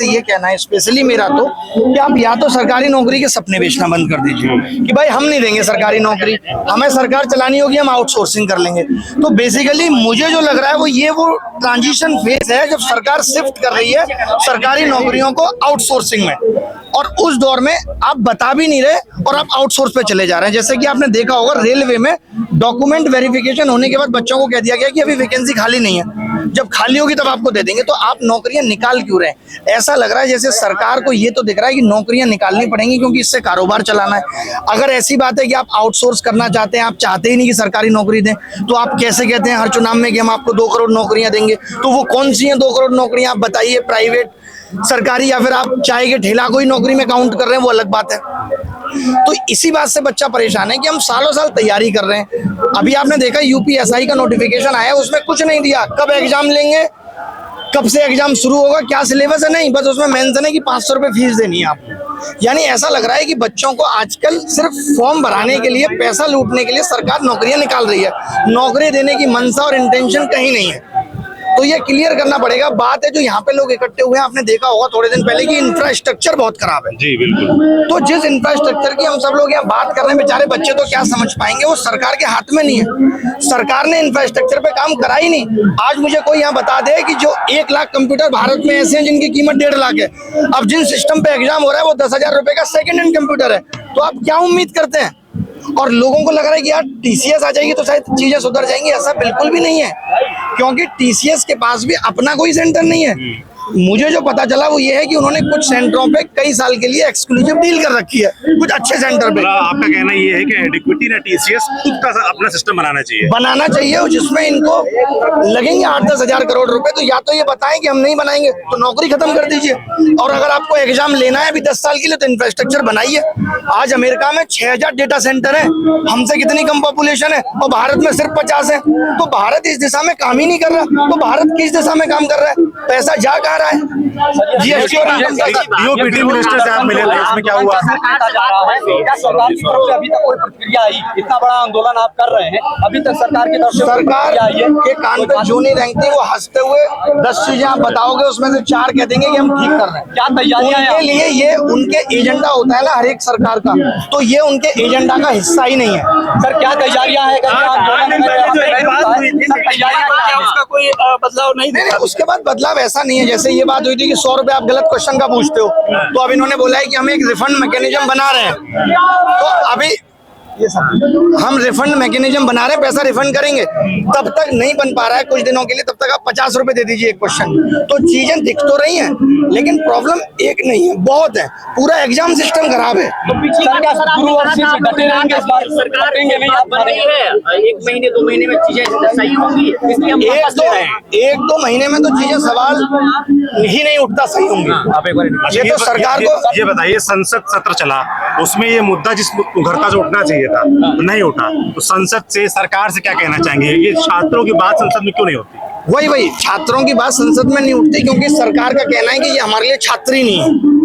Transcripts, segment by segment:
ये कहना है स्पेशली मेरा तो कि आप या तो सरकारी नौकरी के सपने बेचना बंद कर दीजिए कि भाई हम नहीं देंगे सरकारी नौकरी, हमें सरकार चलानी होगी, हम आउटसोर्सिंग कर लेंगे। तो बेसिकली मुझे जो लग रहा है वो ट्रांजिशन फेज है जब सरकार शिफ्ट कर रही है सरकारी नौकरियों को आउटसोर्सिंग में, और उस दौर में आप बता भी नहीं रहे और आप आउटसोर्स पे चले जा रहे हैं। जैसे कि आपने देखा होगा रेलवे में डॉक्यूमेंट वेरिफिकेशन होने के बाद बच्चों को कह दिया गया कि अभी वैकेंसी खाली नहीं है, जब खाली होगी तब आपको दे देंगे। तो आप नौकरियां निकाल क्यों रहे हैं? ऐसा लग रहा है जैसे सरकार को ये तो दिख रहा है कि नौकरियां निकालनी पड़ेंगी क्योंकि इससे कारोबार चलाना है। अगर ऐसी बात है कि आप आउटसोर्स करना चाहते हैं, आप चाहते ही नहीं कि सरकारी नौकरी दें, तो आप कैसे कहते हैं हर चुनाव में कि हम आपको 2 करोड़ नौकरियां देंगे? तो वो कौन सी हैं 2 करोड़ नौकरियां? आप बताइए, प्राइवेट, सरकारी, या फिर आप चाय के ठेला को ही नौकरी में काउंट कर रहे हैं, वो अलग बात है। तो इसी बात से बच्चा परेशान है कि हम सालों साल तैयारी कर रहे हैं। अभी आपने देखा यूपीएसआई का नोटिफिकेशन आया, उसमें कुछ नहीं दिया कब एग्जाम लेंगे, कब से एग्जाम शुरू होगा, क्या सिलेबस है, नहीं, बस उसमें मेंशन है कि 500 रुपए फीस देनी है आपको। यानी ऐसा लग रहा है कि बच्चों को आजकल सिर्फ फॉर्म भराने के लिए, पैसा लूटने के लिए सरकार नौकरियां निकाल रही है, नौकरी देने की मंशा और इंटेंशन कहीं नहीं है। तो ये क्लियर करना पड़ेगा। बात है जो यहाँ पे लोग इकट्ठे हुए हैं, आपने देखा होगा थोड़े दिन पहले कि इंफ्रास्ट्रक्चर बहुत खराब है। जी बिल्कुल। तो जिस इंफ्रास्ट्रक्चर की हम सब लोग यहाँ बात कर रहे हैं, बेचारे बच्चे तो क्या समझ पाएंगे, वो सरकार के हाथ में नहीं है। सरकार ने इंफ्रास्ट्रक्चर पे काम करा ही नहीं। आज मुझे कोई यहाँ बता दे कि जो 1 लाख कंप्यूटर भारत में ऐसे हैं जिनकी कीमत 1.5 लाख है, अब जिन सिस्टम पे एग्जाम हो रहा है वो 10,000 रुपए का सेकेंड हैंड कंप्यूटर है, तो आप क्या उम्मीद करते हैं? और लोगों को लग रहा है कि यार टीसीएस आ जाएगी तो शायद चीजें सुधर जाएंगी। ऐसा बिल्कुल भी नहीं है, क्योंकि टीसीएस के पास भी अपना कोई सेंटर नहीं है। मुझे जो पता चला वो ये है कि उन्होंने कुछ सेंटरों पे कई साल के लिए एक्सक्लूसिव डील कर रखी है, कुछ अच्छे सेंटर पे। आपका कहना ये है कि एडिक्विटी ना टीसीएस खुद का अपना सिस्टम बनाना चाहिए और जिसमें इनको लगेंगे 8-10 हजार करोड़ रुपए, तो या तो ये बताएं कि हम नहीं बनाएंगे तो नौकरी खत्म कर दीजिए, और अगर आपको एग्जाम लेना है अभी 10 साल के लिए तो इंफ्रास्ट्रक्चर बनाइए। आज अमेरिका में 6000 डेटा सेंटर है, हमसे कितनी कम पॉपुलेशन है, और भारत में सिर्फ 50 है। तो भारत इस दिशा में काम ही नहीं कर रहा, तो भारत किस दिशा में काम कर रहा है? पैसा जा कहाँ रहा है? जीएसटी और डीओपीटी मिनिस्टर से आप मिले थे, इसमें क्या हुआ? सरकार की तरफ से अभी तक कोई प्रतिक्रिया आई? इतना बड़ा आंदोलन आप कर रहे हैं, अभी तक सरकार की तरफ से सरकार के कान पे जो नहीं रेंगती, वो हंसते हुए 10 चीजें आप बताओगे उसमें से 4 कह देंगे कि हम ठीक कर रहे हैं। क्या तैयारियां हैं उनके लिए? ये उनके एजेंडा होता है ना हर एक सरकार का, तो ये उनके एजेंडा का हिस्सा ही नहीं है। सर, क्या तैयारियां हैं? उसका कोई बदलाव नहीं? उसके बाद बदलाव ऐसा नहीं है, जैसे ये बात हुई थी कि 100 रुपए आप गलत क्वेश्चन का पूछते हो, तो अब इन्होंने बोला है कि हम एक रिफंड मैकेनिज्म बना रहे हैं। तो अभी ये सब हम रिफंड मैकेनिज्म बना रहे हैं, पैसा रिफंड करेंगे, तब तक नहीं बन पा रहा है कुछ दिनों के लिए, तब तक आप 50 रुपए दे दीजिए एक क्वेश्चन। तो चीजें दिख तो रही हैं, लेकिन प्रॉब्लम एक नहीं है, बहुत है। पूरा एग्जाम सिस्टम खराब है। तो पिछली सरकार डटे रहेंगे इस बार? सरकार बन रही है, 1 महीने 2 महीने में चीजें सही होंगी, इसलिए हम वापस ले रहे हैं। 1-2 महीने में तो चीजें सवाल ही नहीं उठता सही होंगी। आप एक बार ये तो सरकार को ये बताइए, संसद सत्र चला, उसमें ये मुद्दा जिस उभरता जो उठना चाहिए था नहीं उठा, तो संसद से, सरकार से क्या कहना चाहेंगे? ये छात्रों की बात संसद में क्यों नहीं होती? वही छात्रों की बात संसद में नहीं उठती, क्योंकि सरकार का कहना है कि ये हमारे लिए छात्र ही नहीं है।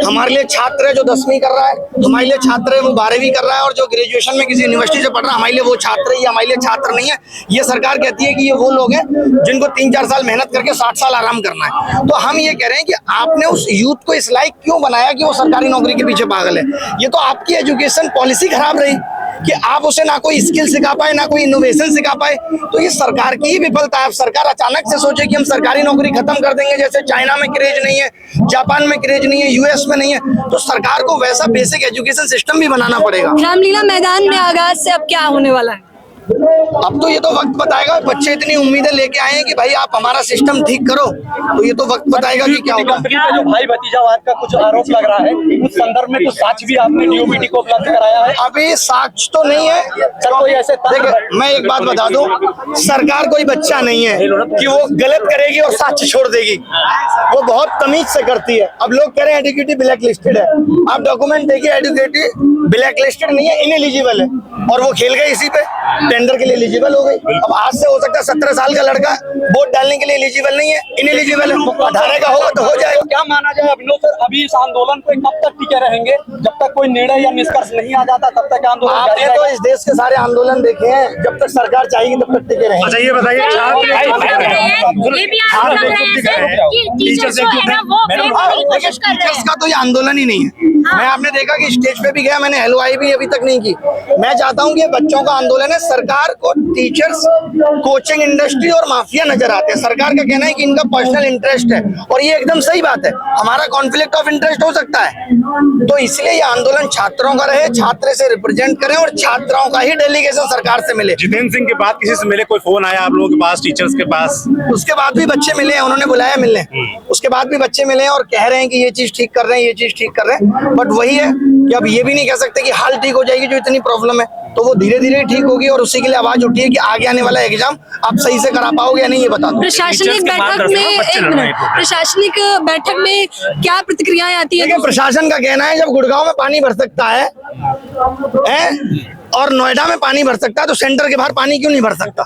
हमारे लिए छात्र है जो 10वीं कर रहा है, हमारे लिए छात्र है वो 12वीं कर रहा है, और जो ग्रेजुएशन में किसी यूनिवर्सिटी से पढ़ रहा है हमारे लिए वो छात्र है, ये हमारे लिए छात्र नहीं है। ये सरकार कहती है कि ये वो लोग हैं जिनको 3-4 साल मेहनत करके 60 साल आराम करना है। तो हम ये कह रहे हैं कि आपने उस यूथ को इस लायक क्यों बनाया कि वो सरकारी नौकरी के पीछे पागल है? ये तो आपकी एजुकेशन पॉलिसी खराब रही कि आप उसे ना कोई स्किल सिखा पाए, ना कोई इनोवेशन सिखा पाए। तो ये सरकार की ही विफलता है। सरकार अचानक से सोचे कि हम सरकारी नौकरी खत्म कर देंगे, जैसे चाइना में क्रेज नहीं है, जापान में क्रेज नहीं है, यूएस में नहीं है, तो सरकार को वैसा बेसिक एजुकेशन सिस्टम भी बनाना पड़ेगा। रामलीला मैदान में आगाज से अब क्या होने वाला है? अब तो ये तो वक्त बताएगा। बच्चे इतनी उम्मीदें लेके आए हैं कि भाई आप हमारा सिस्टम ठीक करो, तो ये तो वक्त बताएगा कि क्या होगा। कंपनी पे जो भाई भतीजावाद का कुछ आरोप लग रहा है, उस संदर्भ में कुछ साक्ष्य भी आपने डीओपीटी को उपलब्ध कराया है? अभी साक्ष्य तो नहीं है। कोई ऐसे देखिए, मैं एक बात बता दूं, सरकार कोई बच्चा नहीं है कि वो गलत करेगी और साक्ष्य छोड़ देगी। वो बहुत तमीज से करती है। अब लोग कह रहे हैं एडुकेटी ब्लैक लिस्टेड है, आप डॉक्यूमेंट देखिए, एडुकेटी ब्लैक लिस्टेड नहीं है, इनएलिजिबल है, और वो खेल गए इसी पे। टेंडर के लिए एलिजिबल हो गई। अब आज से हो सकता है 17 साल का लड़का वोट डालने के लिए एलिजिबल नहीं है, इनएलिजिबल है। 18 का होगा तो हो जाएगा। क्या माना जाए अभिनव सर, अभी इस आंदोलन पे कब तक टिके रहेंगे? जब तक कोई निर्णय या निष्कर्ष नहीं आ जाता तब तक आंदोलन जारी आपने रहेगा? तो इस देश के सारे आंदोलन देखे हैं, जब तक सरकार चाहेगी तब तक टिके रहेंगे। अच्छा ये बताइए ये भी आप लग रहे हैं कि टीचर्स जो है ना वो फेम करने की कोशिश कर रहे टीचर्स हैं। का तो ये आंदोलन ही नहीं है। मैं आपने देखा कि स्टेज पे भी गया, मैंने एलओआई भी अभी तक नहीं की। मैं चाहता हूं कि ये बच्चों का आंदोलन है। सरकार को टीचर्स, कोचिंग इंडस्ट्री और माफिया नजर आते हैं। सरकार का कहना है कि इनका पर्सनल इंटरेस्ट है, और ये एकदम सही बात है। हमारा कॉन्फ्लिक्ट ऑफ इंटरेस्ट हो सकता है, तो इसलिए ये आंदोलन छात्रों का रहे, छात्र से रिप्रेजेंट करें और छात्राओं का ही डेलीगेशन सरकार से मिले। जितेंद्र सिंह के बाद किसी से मिले? कोई फोन आया आप लोगों के पास, टीचर्स के पास? उसके बाद भी बच्चे मिले हैं, उन्होंने बुलाया मिलने। उसके बाद भी बच्चे मिले हैं और कह रहे हैं कि ये चीज ठीक कर रहे हैं, ये चीज ठीक कर रहे हैं। बट वही है कि अब ये भी नहीं कह सकते कि हाल ठीक हो जाएगी, जो इतनी प्रॉब्लम है तो वो धीरे धीरे ठीक होगी, और उसी के लिए आवाज उठी है कि आगे आने वाला एग्जाम आप सही से करा पाओगे या नहीं, ये बता दो। प्रशासनिक बैठक में एक मिनट, प्रशासनिक बैठक में क्या प्रतिक्रियाएं आती है? देखिए, प्रशासन का कहना है जब गुड़गांव में पानी भर सकता है और नोएडा में पानी भर सकता है तो सेंटर के बाहर पानी क्यों नहीं भर सकता?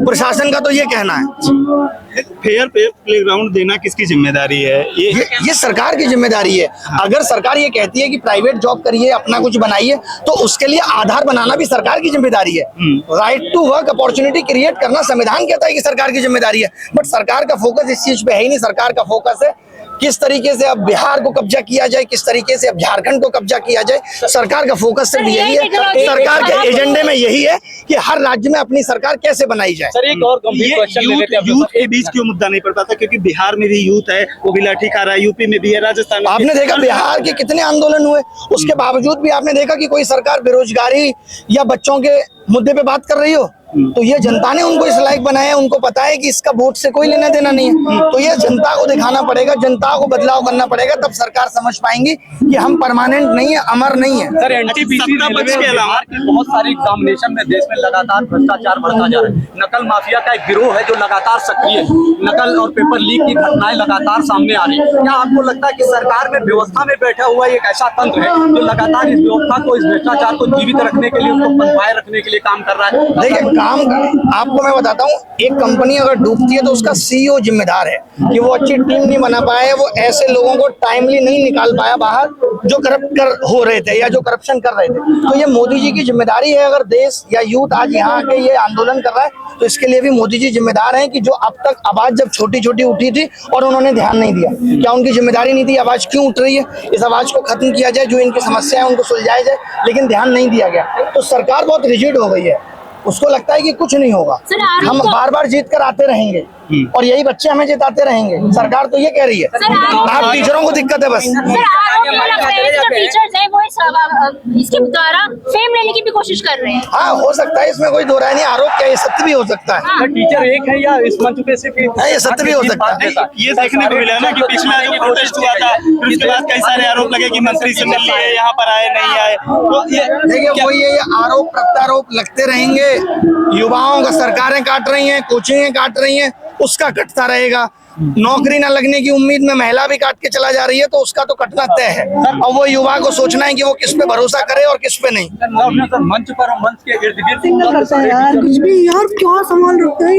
प्रशासन का तो ये कहना है। फेयर प्लेग्राउंड देना किसकी जिम्मेदारी है? ये सरकार की जिम्मेदारी है। अगर सरकार ये कहती है कि प्राइवेट जॉब करिए, अपना कुछ बनाइए, तो उसके लिए आधार बनाना भी सरकार की जिम्मेदारी है। Right to work opportunity create करना संविधान कहता है कि सरकार की जिम्मेदारी है। बट सरकार का फोकस इस चीज पे है ही नहीं। सरकार का फोकस है किस तरीके से अब बिहार को कब्जा किया जाए, किस तरीके से अब झारखंड को कब्जा किया जाए। सरकार का फोकस सिर्फ यही है, सरकार के एजेंडे में यही है कि हर राज्य में अपनी सरकार कैसे बनाई जाए। सर एक और गंभीर क्वेश्चन ले लेते हैं यूथ के बीच क्यों मुद्दा नहीं पड़ता था? क्योंकि बिहार में भी यूथ है, वो भी लाठी खा रहा है, यूपी में भी है, राजस्थान में। आपने देखा बिहार के कितने आंदोलन हुए, उसके बावजूद भी आपने देखा कि कोई सरकार बेरोजगारी या बच्चों के मुद्दे पे बात कर रही हो? तो ये जनता ने उनको इस लायक बनाया है। उनको पता है कि इसका वोट से कोई लेना देना नहीं है, तो ये जनता को दिखाना पड़ेगा, जनता को बदलाव करना पड़ेगा, तब सरकार समझ पाएंगी कि हम परमानेंट नहीं है, अमर नहीं है। सर एनटीपीसी के अलावा बहुत सारे एग्जामिनेशन में देश में लगातार भ्रष्टाचार बढ़ता जा रहा है। नकल माफिया का एक गिरोह है जो लगातार सक्रिय है। नकल और पेपर लीक की घटनाएं लगातार सामने आ रही है। क्या आपको लगता है कि सरकार में व्यवस्था में बैठा हुआ एक ऐसा तंत्र है जो लगातार इस व्यवस्था को, इस भ्रष्टाचार को जीवित रखने के लिए, उसको पनपाए रखने के लिए काम कर रहा है? देखिए, आपको मैं बताता हूँ, एक कंपनी अगर डूबती है तो उसका सीईओ जिम्मेदार है कि वो अच्छी टीम नहीं बना पाया, वो ऐसे लोगों को टाइमली नहीं निकाल पाया बाहर जो करप्ट हो रहे थे या जो करप्शन कर रहे थे। तो ये मोदी जी की जिम्मेदारी है। अगर देश या यूथ आज यहाँ आके ये आंदोलन कर रहा है तो इसके लिए भी मोदी जी जिम्मेदार हैं कि जो अब तक आवाज जब छोटी छोटी उठी थी और उन्होंने ध्यान नहीं दिया, क्या उनकी जिम्मेदारी नहीं थी? आवाज क्यों उठ रही है? इस आवाज को खत्म किया जाए, जो इनकी समस्या है उनको सुलझाया जाए, लेकिन ध्यान नहीं दिया गया। तो सरकार बहुत रिजिड हो गई है, उसको लगता है कि कुछ नहीं होगा, हम बार बार जीत कर आते रहेंगे और यही बच्चे हमें जिताते रहेंगे। सरकार तो ये कह रही है। आप टीचरों को दिक्कत है बस। सर आरोप ये लग रहा है कि जो टीचर्स हैं वो इसके द्वारा फेम लेने की भी कोशिश कर रहे हैं। हाँ, हो सकता है, इसमें कोई दो राय नहीं। आरोप क्या, ये सत्य भी हो सकता है। टीचर एक है या इस मंच पे सिर्फ ये सत्य भी हो सकता है। ये देखने को मिला ना कि पिछला जो प्रोटेस्ट हुआ था, फिर उसके बाद कई सारे आरोप लगे कि मंत्री से मिल लिए, यहाँ पर आए नहीं आए। तो ये देखिए, वही ये आरोप प्रत्यारोप लगते रहेंगे। युवाओं का सरकारें काट रही हैं, कोचिंगें काट रही हैं, उसका कटता रहेगा। नौकरी न लगने की उम्मीद में महिला भी काट के चला जा रही है, तो उसका तो कटना तय है। और वो युवा को सोचना है कि वो किस पे भरोसा करे और किस पे नहीं। मंच पर, मंच के इर्द गिर्द करता है यार, कुछ भी यार, क्या सामान रखते हैं।